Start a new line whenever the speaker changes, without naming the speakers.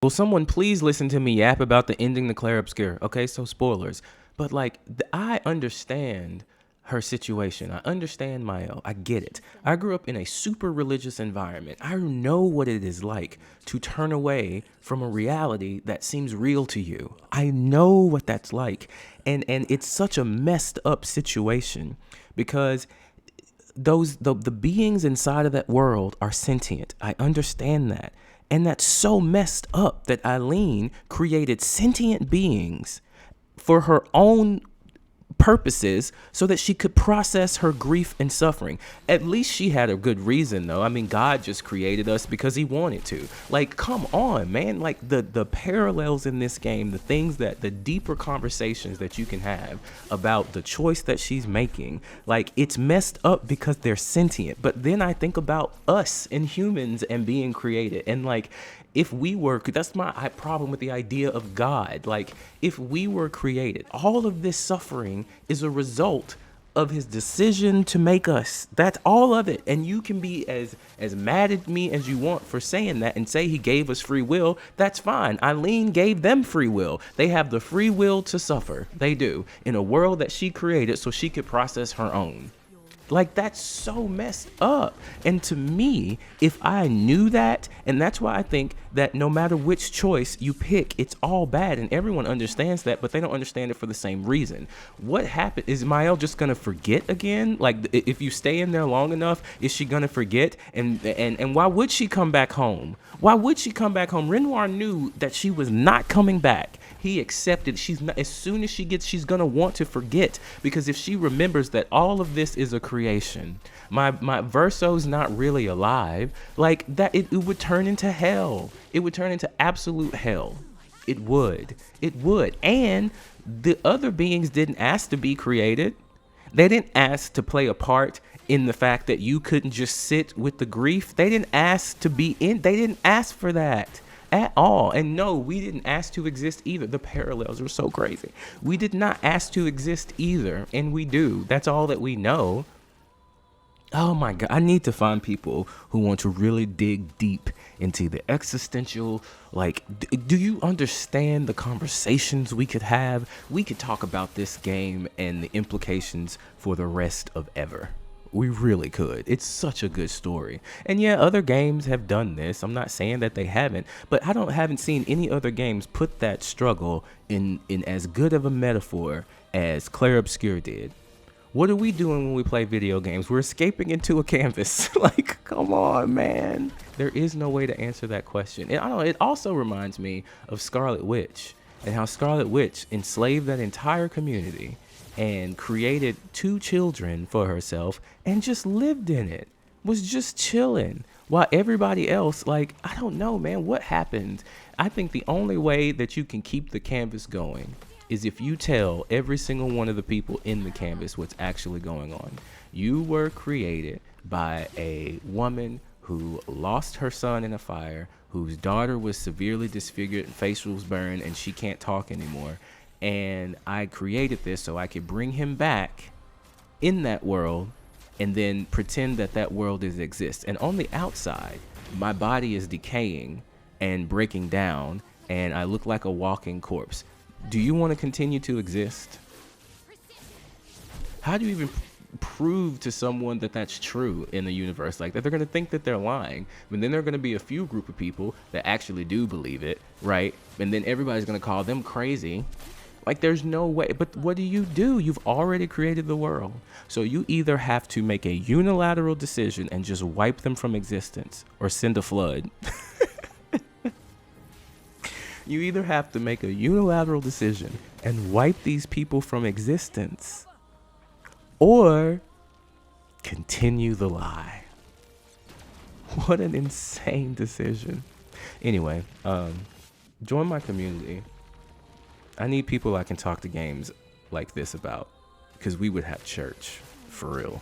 Will someone please listen to me yap about the ending to Clair Obscur? Okay, so spoilers. But like, I understand her situation. I understand Maelle. I get it. I grew up in a super religious environment. I know what it is like to turn away from a reality that seems real to you. I know what that's like. And it's such a messed up situation because the beings inside of that world are sentient. I understand that. And that's so messed up that Eileen created sentient beings for her own purposes so that she could process her grief and suffering. At least she had a good reason though. I mean, God just created us because he wanted to. Like, come on, man. Like the parallels in this game, the things that the deeper conversations that you can have about the choice that she's making, like it's messed up because they're sentient. But then I think about us and humans and being created and like if we were, that's my problem with the idea of God. Like, if we were created, all of this suffering is a result of his decision to make us. That's all of it. And you can be as mad at me as you want for saying that and say he gave us free will. That's fine. Eileen gave them free will. They have the free will to suffer. They do. In a world that she created so she could process her own. Like, that's so messed up. And to me, if I knew that, and that's why I think that no matter which choice you pick, it's all bad. And everyone understands that, but they don't understand it for the same reason. What happened? Is Maelle just going to forget again? Like, if you stay in there long enough, is she going to forget? And why would she come back home? Why would she come back home? Renoir knew that she was not coming back. He accepted. She's not, as soon as she gets, she's gonna want to forget, because if she remembers that all of this is a creation, my Verso's not really alive, like that, it would turn into hell. It would turn into absolute hell. It would. And the other beings didn't ask to be created. They didn't ask to play a part in the fact that you couldn't just sit with the grief. They didn't ask to be in. They didn't ask for that at all. And no, we didn't ask to exist either. The parallels are so crazy. We did not ask to exist either, and we do. That's all that we know. Oh my God, I need to find people who want to really dig deep into the existential, like, do you understand the conversations we could have? We could talk about this game and the implications for the rest of ever. We really could. It's such a good story. And yeah, other games have done this. I'm not saying that they haven't, but haven't seen any other games put that struggle in as good of a metaphor as Clair Obscur did. What are we doing when we play video games? We're escaping into a canvas. Like, come on, man. There is no way to answer that question. And I don't know, it also reminds me of Scarlet Witch and how Scarlet Witch enslaved that entire community and created 2 children for herself and just lived in it, was just chilling, while everybody else, like, I don't know, man, what happened? I think the only way that you can keep the canvas going is if you tell every single one of the people in the canvas what's actually going on. You were created by a woman who lost her son in a fire, whose daughter was severely disfigured, face was burned, and she can't talk anymore. And I created this so I could bring him back in that world and then pretend that that world exists. And on the outside, my body is decaying and breaking down, and I look like a walking corpse. Do you want to continue to exist? How do you even prove to someone that that's true in the universe like that? They're going to think that they're lying, but then there are going to be a few group of people that actually do believe it, right? And then everybody's going to call them crazy. Like, there's no way. But what do? You've already created the world. So you either have to make a unilateral decision and just wipe them from existence, or send a flood. You either have to make a unilateral decision and wipe these people from existence, or continue the lie. What an insane decision. Anyway, join my community. I need people I can talk to games like this about, because we would have church for real.